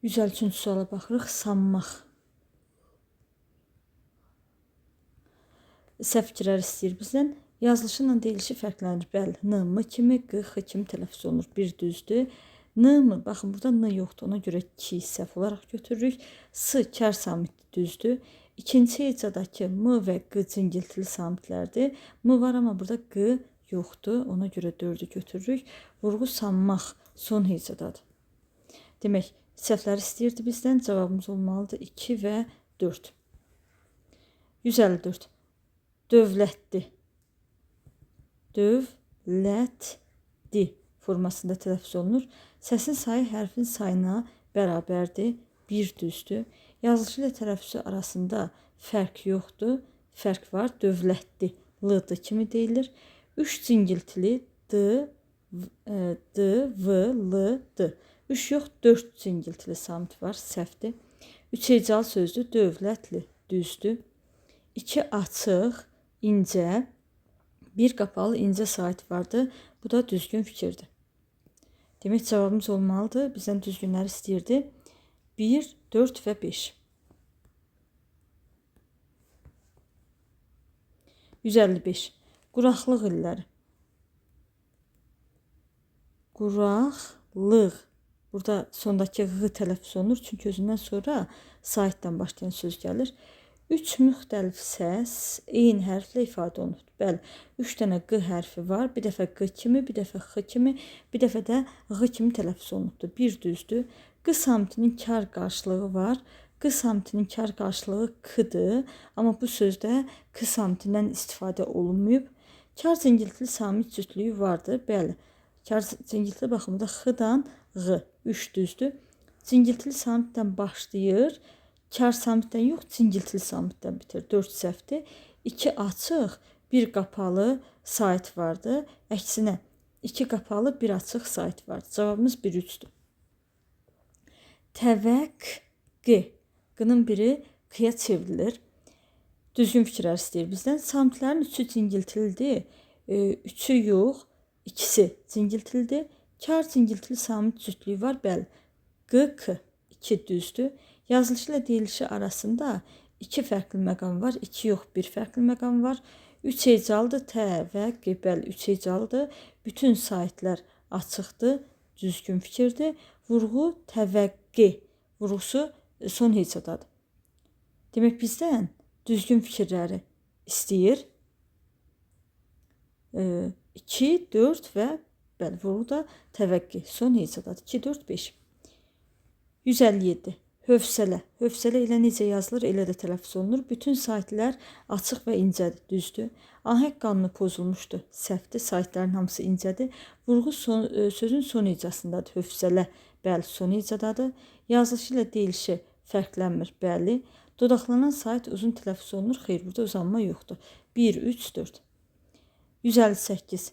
153-cü suala baxırıq. Sanmaq. Səhv fikirlər istəyir bizdən. Yazılışı ilə deyilişi fərqlənir. Bəli, n, m kimi, q, x kimi tələffüz olunur. Bir düzdür. N mı? Baxın, burada n yoxdur. Ona görə 2 səhv olaraq götürürük. S, kər samitli düzdür. İkinci hecadakı m və q cingiltili samitlərdir. M var, amma burada q yoxdur. Ona görə 4-ü götürürük. Vurğu sanmaq son hecadadır. Demək, səhvləri istəyirdi bizdən. Cavabımız olmalıdır 2 və 4. 154. Dövlətli. Dövlətli formasında tələffüz olunur. Səsin sayı hərfin sayına bərabərdir. Bir düzdür. Yazılışı ilə tələffüzü arasında fərq yoxdur. Fərq var. Dövlətli. L-dı kimi deyilir. 3 cingiltili d, v, l, d. 3 yox, 4 cingiltili samit var. Səhvdir. 3 hecalı sözdür. Dövlətli. Düzdür. 2 açıq, incə, 1 qapalı incə sait vardı. Bu da düzgün fikirdir. Demək, cavabımız olmalıdır. Bizdən düzgünləri istəyirdi. 1, 4 və 5. 155. Quraqlıq illəri. Quraqlıq. Burada sondakı ğı tələffüz olunur. Çünki özündən sonra saitdən başlayan söz gəlir. 3 müxtəlif səs eyni hərflə ifadə olunur. Bəli, 3 dənə q hərfi var. Bir dəfə q kimi, bir dəfə x kimi, bir dəfə də ğ kimi tələffüz olunubdur. Bir düzdür. Q samitinin kar qarşılığı var. Q samitinin kar qarşılığı k-dır. Amma bu sözdə k samitindən istifadə olunmayıb. Kar cingiltili samit cütlüyü vardır. Bəli, kar cingiltili baxımında x-dan ğ. 3 düzdür. Cingiltili samitdən başlayır. Kar samitdən yox, cingiltili samitdən bitir. 4 səhvdir. 2 açıq, 1 qapalı sait vardı. Əksinə 2 qapalı, 1 açıq sait vardı. Cavabımız 1-3-dür. Təvəqqi. Qının biri qıya çevrilir. Düzgün fikirlər istəyir bizdən. Samitlərin 3-ü cingiltilidir. 3-ü yox, 2-si cingiltilidir. Kar cingiltili samit cütlüyü var. Bəli, q, k. 2 düzdür. Yazılışı ilə deyilişi arasında 2 fərqli məqam var. 2 yox, 1 fərqli məqam var. 3 hecalıdır. Təvəqqi. Bəli, 3 hecalıdır. Bütün saitlər açıqdır. Düzgün fikirdir. Vurğu təvəqqi. Vurğusu son hecadadır. Demək, bizdən düzgün fikirləri istəyir. 2, 4 və bəli, vurğu da təvəqqi. Son hecadadır. 2, 4, 5. 157. Hövsələ. Hövsələ ilə necə yazılır, elə də tələffüz olunur. Bütün saitlər açıq və incədir. Düzdür. Ahəng qanunu pozulmuşdur. Səhvdir. Saitlərin hamısı incədir. Vurğu sözün son hecasındadır. Hövsələ. Bəli, son hecadadır. Yazılışı ilə deyilişi fərqlənmir. Bəli. Dodaqlanan sait uzun tələffüz olunur. Xeyr, burada uzanma yoxdur. 1, 3, 4. 158.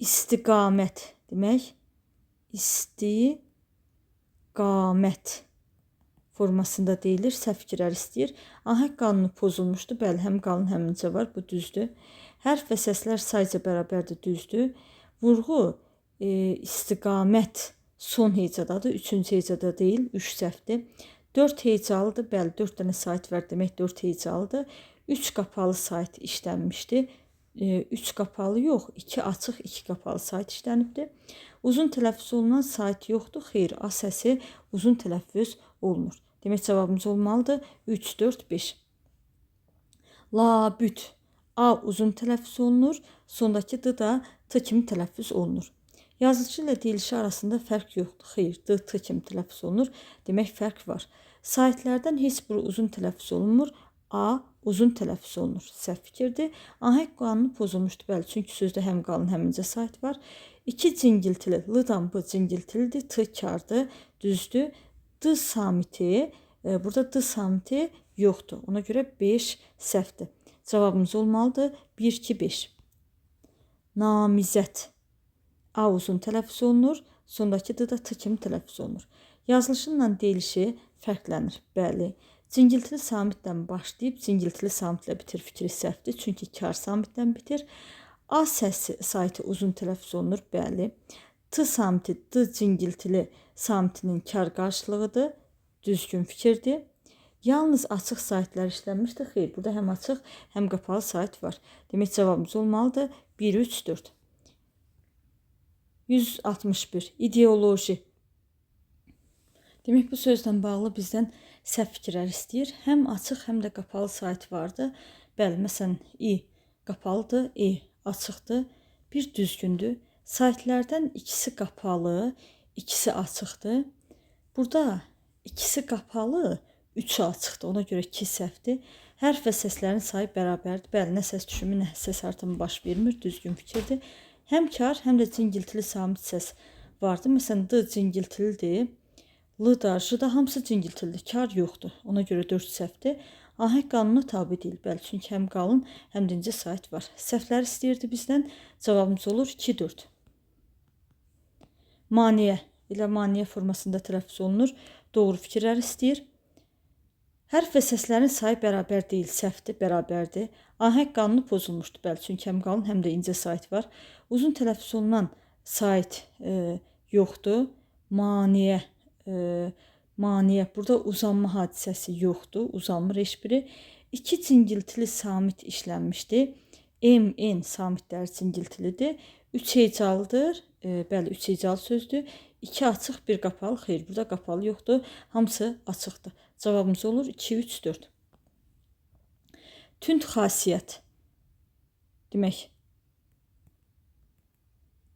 İstiqamət. Demək, istiqamət formasında deyilir. Səhv fikirlər istəyir. Ahəng qanunu pozulmuşdur. Bəli, həm qalın, həm incə var. Bu düzdür. Hərf və səslər sayca bərabərdir. Düzdür. Vurğu istiqamət son hecadadır. 3-cü hecada deyil. 3 səhvdir. 4 hecalıdır. Bəli, 4 dənə sait var. Demək, 4 hecalıdır. 3 qapalı sait işlənmişdir. 3 qapalı yox, 2 açıq, 2 qapalı sait işlənibdir. Uzun tələffüz olunan sait yoxdur. Xeyr, A səsi uzun tələffüz olunur. Demək, cavabımız olmalıdır 3, 4, 5. Labüd. A uzun tələffüz olunur. Sondakı d da t kimi tələffüz olunur. Yazıcı ilə deyilişi arasında fərq yoxdur. Xeyr, d, t kimi tələffüz olunur. Demək, fərq var. Saitlərdən heç biri uzun tələffüz olunmur. A uzun tələffüz olunur. Səhv fikirdir. Ahəng qanunu pozulmuşdur. Bəli, çünki sözdə həm qalın, həm incə sait var. 2 cingiltili. L-dan b cingiltilidir. T kardır. Düzdür. D samiti. Burada d samiti yoxdur. Ona görə 5 səhvdir. Cavabımız olmalıdır 1, 2, 5. Namizət. A uzun tələffüz olunur. Sondakı d da t kimi tələffüz olunur. Yazılışınla deyilişi fərqlənir. Bəli. Cingiltili samitdən başlayıb cingiltili samitlə bitir fikri səhvdir. Çünki kar samitdən bitir. A səsi saiti uzun tələffüz olunur. Bəli. T samiti d cingiltili samitinin kar qarşılığıdır. düzgün fikirdir. Yalnız açıq saytlar işlənmişdir. Xeyr, burada həm açıq, həm qapalı sayt var. Demək cavabımız olmalıdır 1, 3, 4. 161. İdeoloji. Demək bu sözlə bağlı bizdən səhv fikirlər istəyir. Həm açıq, həm də qapalı sayt vardı. Bəli, məsələn, i qapalıdır, açıqdır. Bir düzgündür. Saytlardan ikisi qapalı, ikisi açıqdır. Burada ikisi qapalı, üçü açıqdır. Ona görə 2 səhvdir. Hərf və səslərin sayı bərabərdir. Bəli, nə səs düşümü, nə səs artımı baş vermir. Düzgün fikirdir. Həm kar, həm də cingiltili samit səs vardı. Məsələn, d cingiltilidir. L da, j da hamısı cingiltilidir. Kar yoxdur. Ona görə 4 səhvdir. Ahəng qanuna tabi deyil. Bəli, çünki həm qalın, həm də incə sayt var. Səhvlər istəyirdi bizdən. Cavabımız olur 2, 4. Maniyə ilə maniyə formasında tələffüz olunur. Doğru fikirlər istəyir. Hərf və səslərin sayı bərabər deyil, səhvdir, bərabərdir. Ahəng qanunu pozulmuşdur, bəli, çünki həm qalın, həm də incə sayt var. Uzun tələffüz olunan sayt yoxdur. Maniyə, burada uzanma hadisəsi yoxdur, uzanmır heç biri. 2 cingiltili samit işlənmişdir. M, N samitlər cingiltilidir. 3 hecalıdır, bəli, 3 hecalı sözdür. 2 açıq, 1 qapalı, xeyr, burada qapalı yoxdur, hamısı açıqdır. Cavabımız olur 2, 3, 4. Tünd xasiyyət. Demək,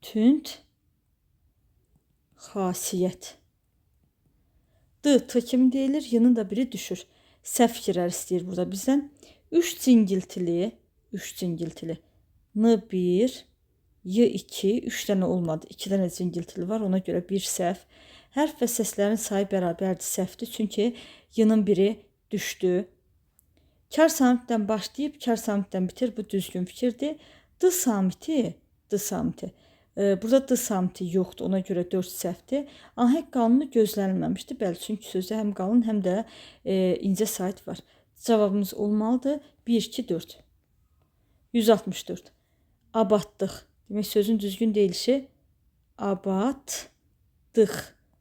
tünd xasiyyət. D, t kimi deyilir, yının da biri düşür. Səhv fikirlər istəyir burada bizdən. 3 cingiltili, N1, Y2, 3 dənə olmadı, 2 dənə cingiltili var, ona görə bir səhv. Hərf və səslərin sayı bərabərdir, səhvdir, çünki yının biri düşdü. Kar samitdən başlayıb, kar samitdən bitir, bu düzgün fikirdir. D samiti. Burada D samiti yoxdur, ona görə 4 səhvdir. Ahəng qanunu gözlənilməmişdir, bəli, çünki sözdə həm qalın, həm də incə sayt var. Cavabımız olmalıdır 1, 2, 4. 164. Abadlıq. Demək, sözün düzgün deyilişi abadlıq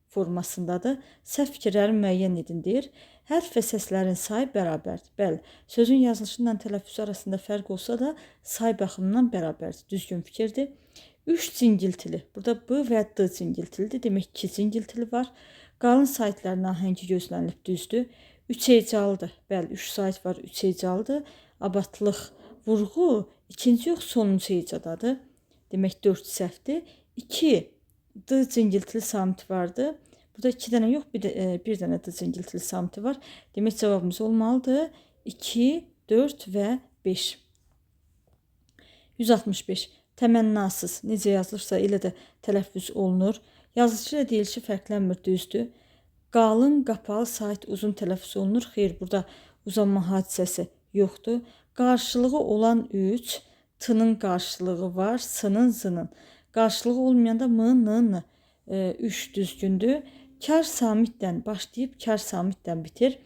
formasındadır. Səhv fikirləri müəyyən edin deyir. Hərf və səslərin sayı bərabərdir. Bəli, sözün yazılışıyla tələffüzü arasında fərq olsa da say baxımından bərabərdir. Düzgün fikirdir. 3 cingiltili. Burada B və D cingiltilidir. Demək 2 cingiltili var. Qalın saytların ahəngi gözlənilib düzdür. 3 hecalıdır. Bəli, 3 sayt var, 3 hecalıdır. Abadlıq vurğu ikinci yox, sonuncu hecadadır. Demək 4 səhvdir. 2 D cingiltili samit vardı. Burada 2 dənə yox, bir dənə D cingiltili samiti var. Demək cavabımız olmalıdır 2, 4 və 5. 165. Təmənnasız. Necə yazılırsa elə də tələffüz olunur. Yazılışı ilə deyilişi fərqlənmir, düzdür. Qalın, qapalı sayt uzun tələffüz olunur. Xeyr, burada uzanma hadisəsi yoxdur. Qarşılığı olan 3, t-nın qarşılığı var, s-nın, z-nın. Qarşılığı olmayanda m, n, n. 3 düzgündür. Kar samitdən başlayıb, kar samitdən bitir.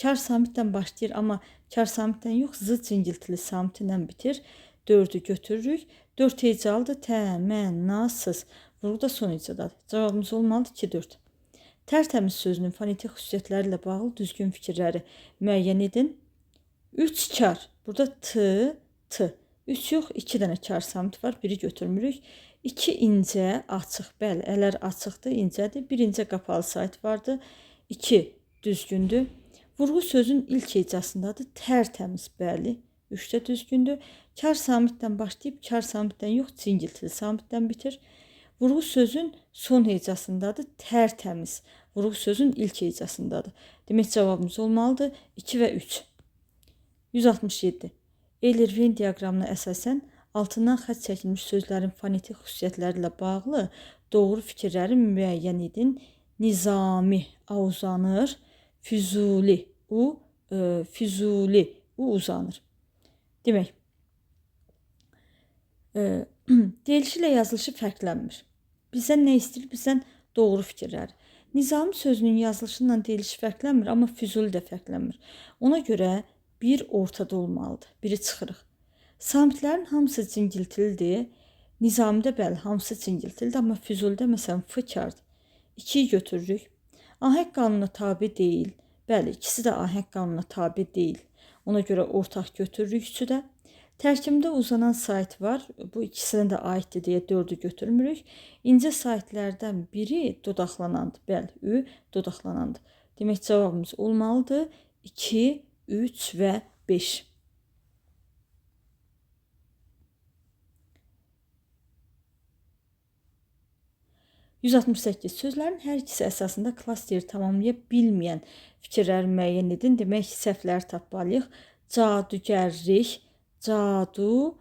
Kar samitdən başlayır, amma kar samitdən yox, z cingiltili samiti ilə bitir. 4'ü götürürük. 4 hecalıdır. Təmənnasız. Vurğu da son hecadadır. Cavabımız olmalıdır 2, 4. Tərtəmiz sözünün fonetik xüsusiyyətləri ilə bağlı düzgün fikirləri müəyyən edin. 3 kar. Burada t. 3 yox, 2 dənə kar samiti var. Biri götürmürük. 2 incə, açıq. Bəli, ələr açıqdır, incədir. 1 incə qapalı sayt vardı. 2 düzgündür. Vurğu sözün ilk hecasındadır. Tərtəmiz, bəli. 3 də düzgündür. Kar samitdən başlayıb, kar samitdən yox, cingiltili samitdən bitir. Vurğu sözün son hecasındadır. Tərtəmiz. Vurğu sözün ilk hecasındadır. Demək cavabımız olmalıdır 2 və 3. 167. Eyler-Venn diaqramına əsasən altından xətt çəkilmiş sözlərin fonetik xüsusiyyətləri ilə bağlı doğru fikirləri müəyyən edin. Nizami, a uzanır. Füzuli, u uzanır. Demək, deyilişi ilə yazılışı fərqlənmir. Bizdən nə istəyir? Bizdən doğru fikirləri. Nizami sözünün yazılışından deyilişi fərqlənmir, amma Füzuli də fərqlənmir. Ona görə bir ortada olmalıdır, biri çıxırıq. Samitlərin hamısı cingiltilidir. Nizamidə bəli, hamısı cingiltilidir, amma Füzulidə məsələn f kardır. 2'yi götürürük. Ahəng qanununa tabe deyil. Bəli, ikisi də ahəng qanununa tabe deyil. Ona görə ortaq götürürük üçü də. Tərkibində uzanan sayt var. Bu ikisinə də aiddir deyə 4-ü götürmürük. İncə saytlərdən biri dodaqlanandır. Bəli, ü dodaqlanandır. Demək cavabımız olmalıdır 2, 3 və 5. %168 sözlərin hər ikisi əsasında klasteri tamamlaya bilməyən fikirləri müəyyən edin. Demək, səhvləri tapmalıyıq. Cadugərlik, cadu,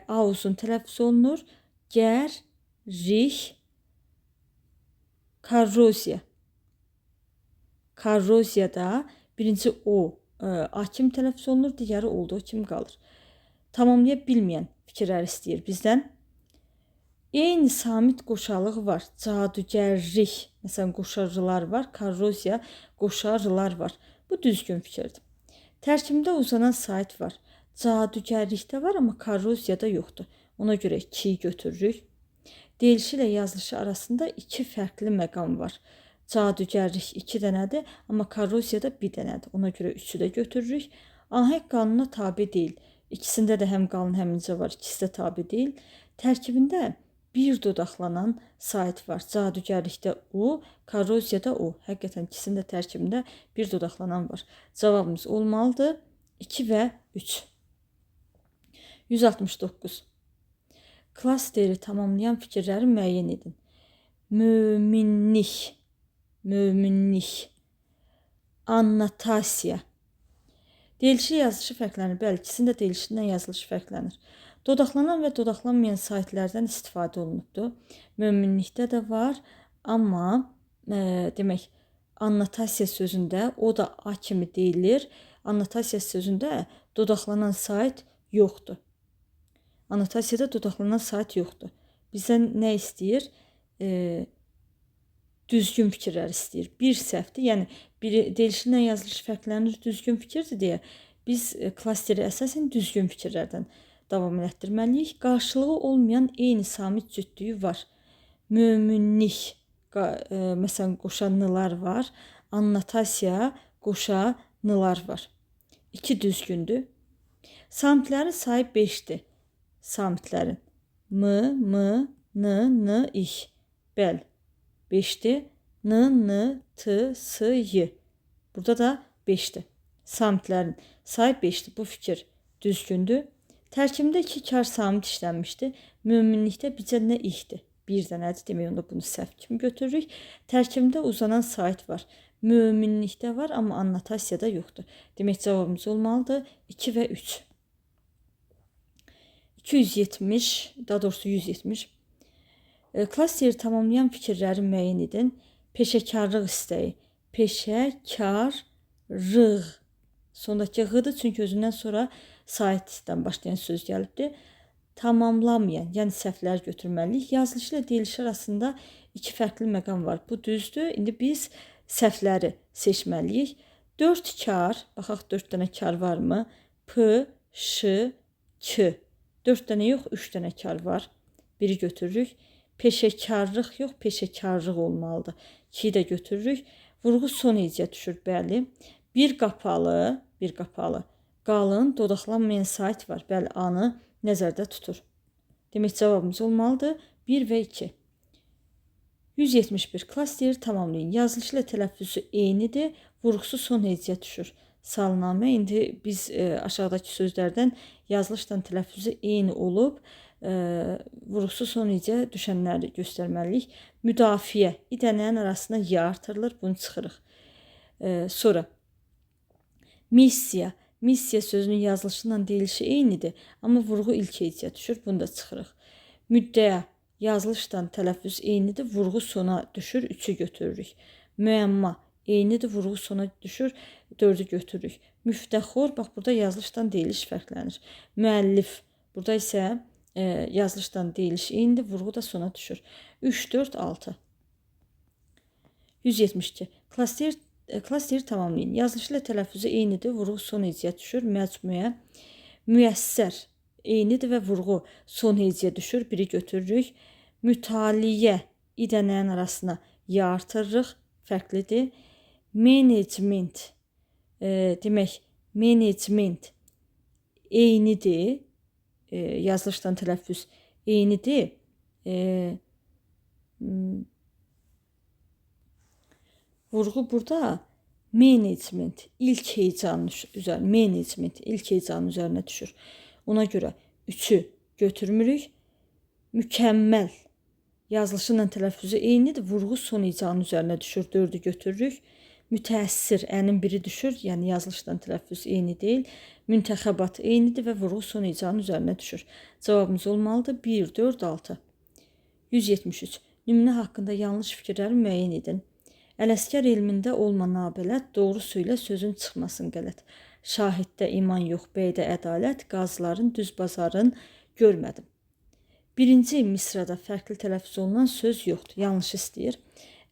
a uzun tələffüz olunur. Gərlik, korroziya. Korroziyada birinci o a kimi tələffüz olunur, digəri olduğu kimi qalır. Tamamlaya bilməyən fikirləri istəyir bizdən. Eyni samit qoşalığı var. Cadugərlik, məsələn, qoşarılar var. Korroziya, qoşarılar var. Bu düzgün fikirdir. Tərkibində uzanan sayt var. Cadugərlikdə var, amma korroziyada yoxdur. Ona görə 2-yi götürürük. Deyilişi ilə yazılışı arasında 2 fərqli məqam var. Cadugərlik 2 dənədir, amma korroziyada 1 dənədir. Ona görə 3-ü də götürürük. Ahəng qanununa tabe deyil. İkisində də həm qalın, həm incə var. İkisi də tabe deyil. Tərkibində bir dodaqlanan sayt var. Cadugərlikdə u, korroziyada u. Həqiqətən ikisinin də tərkibində bir dodaqlanan var. Cavabımız olmalıdır 2 və 3. 169. Klasteri tamamlayan fikirləri müəyyən edin. Möminlik, möminlik, annotasiya. Deyilişi yazılışı fərqlənir. Bəli, ikisinin də deyilişindən yazılışı fərqlənir. Dodaqlanan və dodaqlanmayan saytlərdən istifadə olunubdur. Möminlikdə də var, amma demək, annotasiya sözündə o da a kimi deyilir. Annotasiya sözündə dodaqlanan sayt yoxdur. Annotasiyada dodaqlanan sayt yoxdur. Bizdən nə istəyir? Düzgün fikirlər istəyir. Bir səhvdir, yəni deyilişindən yazılış fərqlənir, düzgün fikirdir deyə biz klasteri əsasən düzgün fikirlərdən davam etdirməliyik. Qarşılığı olmayan eyni samit cütlüyü var. Möminlik, məsələn, qoşanlılar var. Annotasiya, qoşanlılar var. 2 düzgündür. Samitlərin sayı 5-dir. Samitlərin. M, n, ih. Bəli, 5-dir. N, t, s, y. Burada da 5-dir. Samitlərin sayı 5-dir. Bu fikir düzgündür. Tərkibində 2 kar samit işlənmişdir. Möminlikdə bircə nə ihdir? Bir dənədir. Demək, onda bunu səhv kimi götürürük. Tərkibində uzanan sayt var. Möminlikdə var, amma annotasiyada yoxdur. Demək, cavabımız olmalıdır 2 və 3. 270, daha doğrusu 170. Klasteri tamamlayan fikirləri müəyyən edin. Peşəkarlıq istəyi. Peşəkarlıq. Sondakığıdır, çünki özündən sonra saytdan başlayan söz gəlibdir. Tamamlamayan, yəni səhvlər götürməliyik. Yazılışı ilə deyilişi arasında 2 fərqli məqam var. Bu düzdür. İndi biz səhvləri seçməliyik. 4 kar, baxaq 4 dənə kar varmı? P, ş, k. 4 dənə yox, 3 dənə kar var. Biri götürürük. Peşəkarlıq yox, peşəkarlıq olmalıdır. 2-yi də götürürük. Vurğu son hecəyə düşür, bəli. Bir qapalı, qalın, dodaqlanmayan sayt var. Bəli, A-nı nəzərdə tutur. Demək, cavabımız olmalıdır 1 və 2. 171. Klasteri tamamlayın. Yazılışı ilə tələffüzü eynidir. Vurğusu son hecəyə düşür. Salnamə. İndi biz aşağıdakı sözlərdən yazılışla tələffüzü eyni olub, vurğusu son hecə düşənləri göstərməliyik. Müdafiə. İdənənin arasında y artırılır. Bunu çıxırıq. Sonra missiya. Missiya sözünün yazılışından deyilişi eynidir, amma vurğu ilk hecəyə düşür. Bunu da çıxırıq. Müddəa. Yazılışdan tələffüz eynidir, vurğu sona düşür. 3-ü götürürük. Müəmma. Eynidir, vurğu sona düşür. 4-ü götürürük. Müftəxor. Bax, burada yazılışdan deyiliş fərqlənir. Müəllif. Burada isə yazılışdan deyiliş eynidir, vurğu da sona düşür. 3, 4, 6. 172. Klasteri tamamlayın. Yazılışı ilə tələffüzü eynidir, vurğu son hecəyə düşür. Məcmuə. Müəssər. Eynidir və vurğu son hecəyə düşür. 1-i götürürük. Mütaliyə. İdənənin arasına y artırırıq. fərqlidir. Management demək, management eynidir. Yazılışdan tələffüz eynidir. Vurğu burada management ilk heyecanın üzərinə düşür. Ona görə 3-ü götürmürük. Mükəmməl yazılışıyla tələffüzü eynidir. Vurğu son heyecanın üzərinə düşür. 4-ü götürürük. Mütəəssir ənin biri düşür. Yəni yazılışdan tələffüz eyni deyil. Müntəxəbat eynidir və vurğu son heyecanın üzərinə düşür. Cavabımız olmalıdır. 1, 4, 6. 173. Nümunə haqqında yanlış fikirləri müəyyən edin. Ələsgər elmində olma nabələt, doğrusu ilə sözün çıxmasın qələt. Şahiddə iman yox, bəydə ədalət, qazıların, düz bazarın görmədim. Birinci misrada fərqli tələffüz olunan söz yoxdur, yanlış istəyir.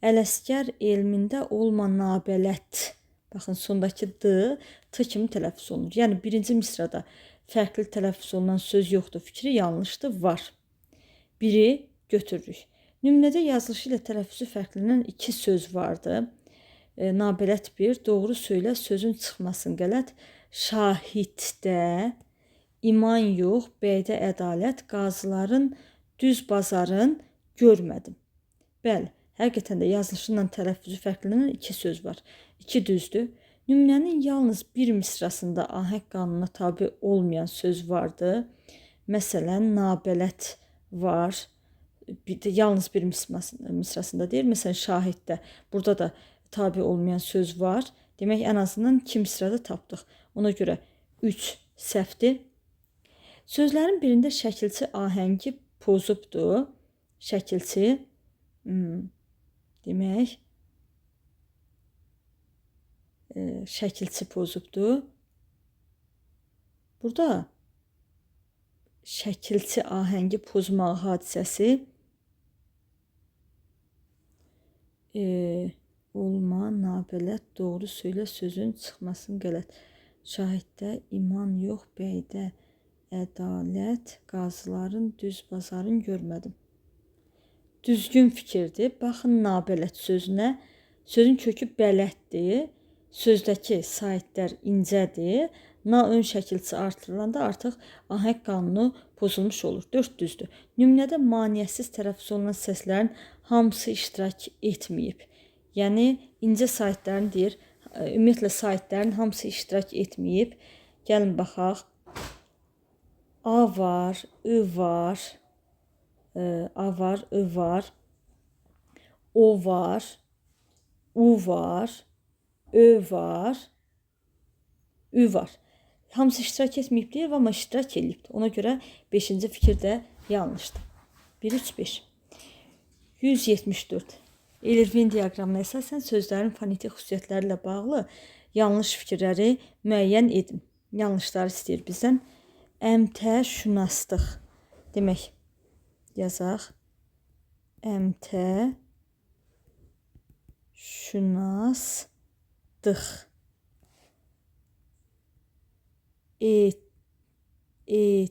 Ələsgər elmində olma nabələt. Baxın, sondakı d, t kimi tələffüz olunur. Yəni, birinci misrada fərqli tələffüz olunan söz yoxdur, fikri yanlışdır, var. Biri götürürük. Nümunədə yazılışı ilə tələffüzü fərqlənən 2 söz vardı. Nabələt 1, doğru söylə, sözün çıxmasın qələt. Şahiddə iman yox, bəydə ədalət, qazıların, düz bazarın görmədim. Bəli, həqiqətən də yazılışıyla tələffüzü fərqlənən 2 söz var. 2 düzdür. Nümunənin yalnız bir misrasında ahəng qanununa tabi olmayan söz vardı. Məsələn, nabələt var. Yalnız bir misrasında deyil. Məsələn, şahiddə. Burada da tabi olmayan söz var. Demək, ən azından 2 misrada tapdıq. Ona görə 3 səhvdir. Sözlərin birində şəkilçi ahəngi pozubdur. Şəkilçi demək, şəkilçi pozubdur. Burada şəkilçi ahəngi pozmaq hadisəsi olma, nabələt, doğru söylə, sözün çıxmasın qələt. Şahiddə iman yox, bəydə ədalət, qazıların, düz bazarın görmədim. Düzgün fikirdir. Baxın, nabələt sözünə. Sözün kökü bələddir. Sözdəki saitlər incədir. Na ön şəkilçi artırılanda artıq ahəng qanunu pozulmuş olur. 4 düzdür. Nümunədə maneəsiz tələffüz olunan səslərin hamısı iştirak etməyib. Yəni, incə saitlərini deyir. Ümumiyyətlə, saitlərin hamısı iştirak etməyib. Gəlin, baxaq. A var, I var, A var, I var, O var, U var, Ö var, Ü var. Hamısı iştirak etməyib deyir, amma iştirak edib. Ona görə 5-ci fikir də yanlışdır. 1, 3, 5. 174. Elirvin diaqramına əsasən sözlərin fonetik xüsusiyyətləri ilə bağlı yanlış fikirləri müəyyən edin. Yanlışları istəyir bizdən. Əmtəşünaslıq. Demək, yazaq. Əmtəşünaslıq. Etiqadla.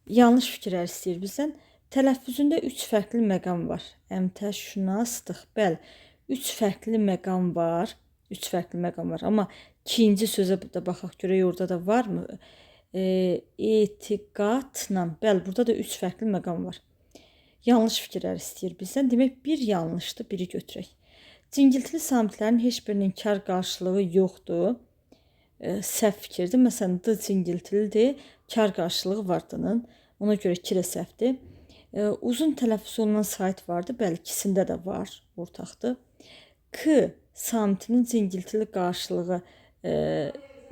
Yanlış fikirlər istəyir bizdən. Tələffüzündə 3 fərqli məqam var. Əmtəşünaslıq. Bəli, 3 fərqli məqam var. 3 fərqli məqam var. Amma ikinci sözə də baxaq görək, orada da varmı? Etiqadla. Bəli, burada da 3 fərqli məqam var. Yanlış fikirlər istəyir bizdən. Demək, bir yanlışdır, biri götürək. Cingiltili samitlərin heç birinin kar qarşılığı yoxdur. Səhv fikirdir. Məsələn, D cingiltilidir, kar qarşılığı var D-nın. Ona görə 2 də səhvdir. Uzun tələffüz olunan sait vardı. Bəli, ikisində də var, ortaqdır. K samitinin cingiltili qarşılığı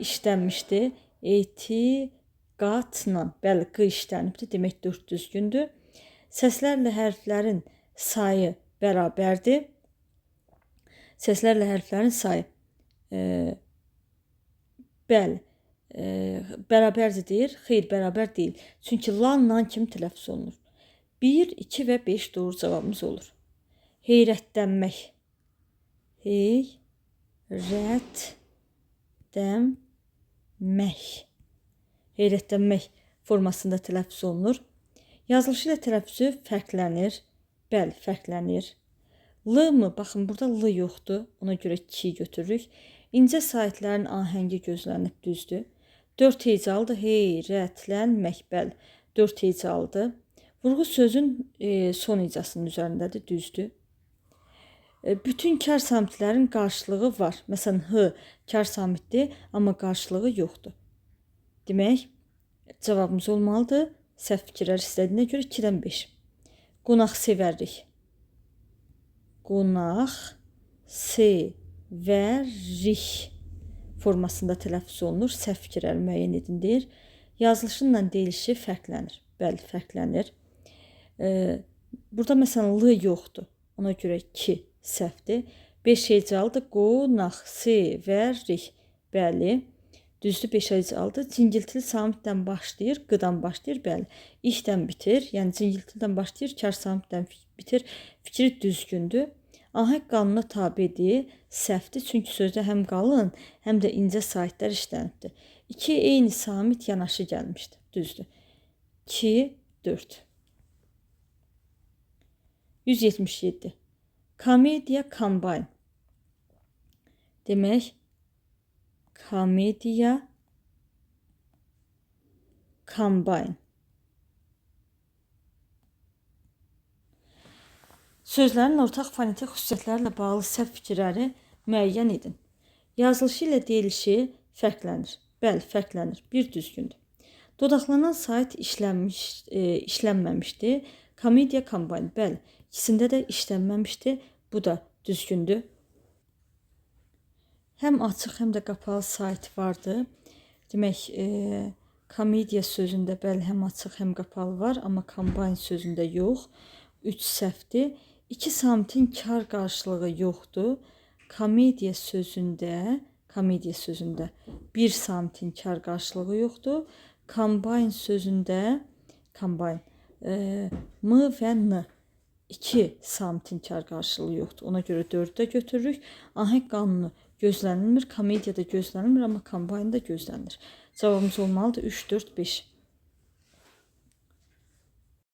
işlənmişdir. Etiqadla. Bəli, Q işlənibdir. Demək, 4 düzgündür. Səslərlə hərflərin sayı bərabərdir. Səslərlə hərflərin sayı bəli, bərabərdir deyir. Xeyr, bərabər deyil. Çünki lan, nan kimi tələffüz olunur. 1, 2 və 5 doğru cavabımız olur. Heyrətlənmək. Heyrətlənmək. Heyrətlənmək formasında tələffüz olunur. Yazılışı ilə tələffüzü fərqlənir. Bəli, fərqlənir. L mı? Baxın, burada L yoxdur. Ona görə 2 götürürük. İncə saitlərin ahəngi gözlənib, düzdür. 4 hecalıdır. Heyrətlənmək, bəli. 4 hecalıdır. Vurğu sözün son hecasının üzərindədir, düzdür. Bütün kar samitlərin qarşılığı var. Məsələn, H kar samitdir, amma qarşılığı yoxdur. Demək, cavabımız olmalıdır. Səhv fikirlər istədiyinə görə 2-dən 5. Qonaqsevərlik. Qonaqsevərlik formasında tələffüz olunur. Səhv fikirlər müəyyən edin deyir. Yazılışınla deyilişi fərqlənir. Bəli, fərqlənir. Burada məsələn L yoxdur. Ona görə 2 səhvdir. 5 hecalıdır. Qonaqsevərlik. Bəli. Düzdür, 5 hecalıdır. Cingiltili samitdən başlayır, qıdan başlayır, bəli. İhdən bitir, yəni cingiltildən başlayır, kar samitdən bitir. Fikri düzgündür. Ahəng qanuna tabedir, səhvdir. Çünki sözdə həm qalın, həm də incə saitlər işlənibdir. 2 eyni samit yanaşı gəlmişdir, düzdür. 2, 4. 177. Komediya combine. Demək, komediya combine. Sözlərin ortaq fonetik xüsusiyyətlərlə bağlı səhv fikirləri müəyyən edin. Yazılışı ilə deyilişi fərqlənir. Bəli, fərqlənir. Bir düzgündür. Dodaqlanan sait işlənməmişdir. Komediya combine. Bəli, ikisində də işlənməmişdir. Bu da düzgündür. Həm açıq, həm də qapalı sait vardı. Demək, komediya sözündə bəli, həm açıq, həm qapalı var, amma combine sözündə yox. 3 səhvdir. 2 samitin kar qarşılığı yoxdur. Komediya sözündə 1 samitin kar qarşılığı yoxdur. Combine sözündə M və N 2 samitin kar qarşılığı yoxdur. Ona görə 4-də götürürük. Ahəng qanunu gözlənilmir, komediyada gözlənilmir, amma combine da gözlənilir. Cavabımız olmalıdır 3, 4, 5.